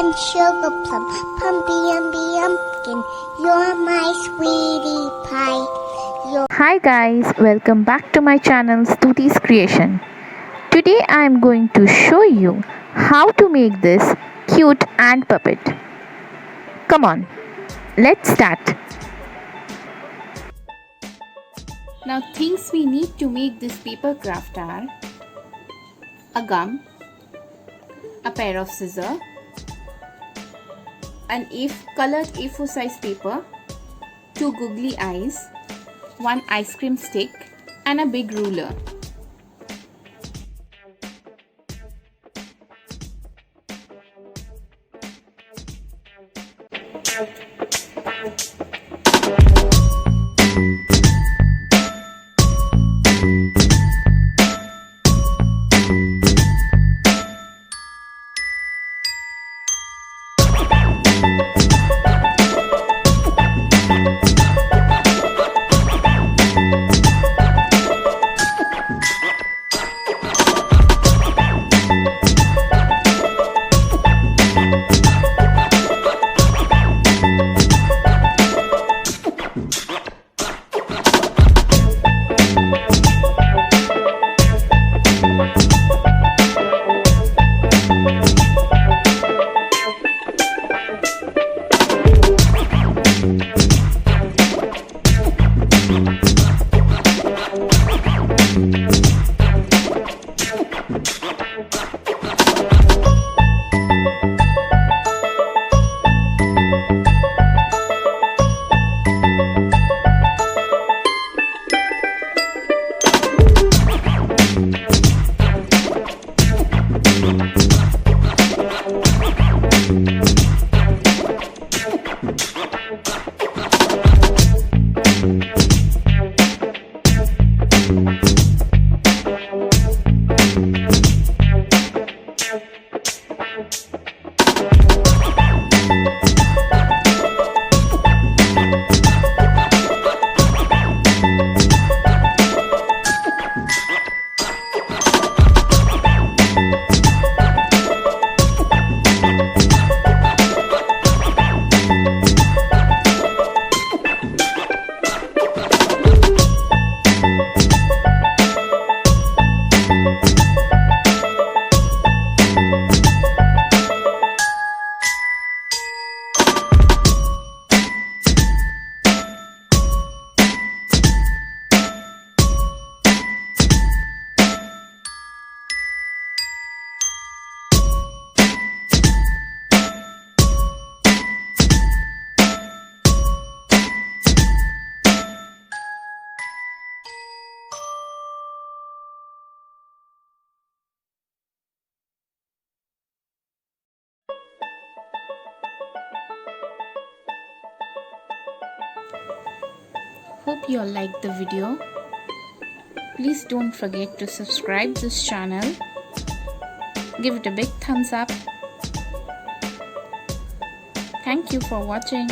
and sugar plum, pumpy umby umpkin, you're my sweetie pie. Hi guys, welcome back to my channel Stuti's Creation. Today I am going to show you how to make this cute ant puppet. Come on, let's start. Now things we need to make this paper craft are a gum, a pair of scissors, an colored A4 size paper, 2 googly eyes, 1 ice cream stick and a big ruler. Hope you all liked the video. Please don't forget to subscribe this channel. Give it a big thumbs up. Thank you for watching.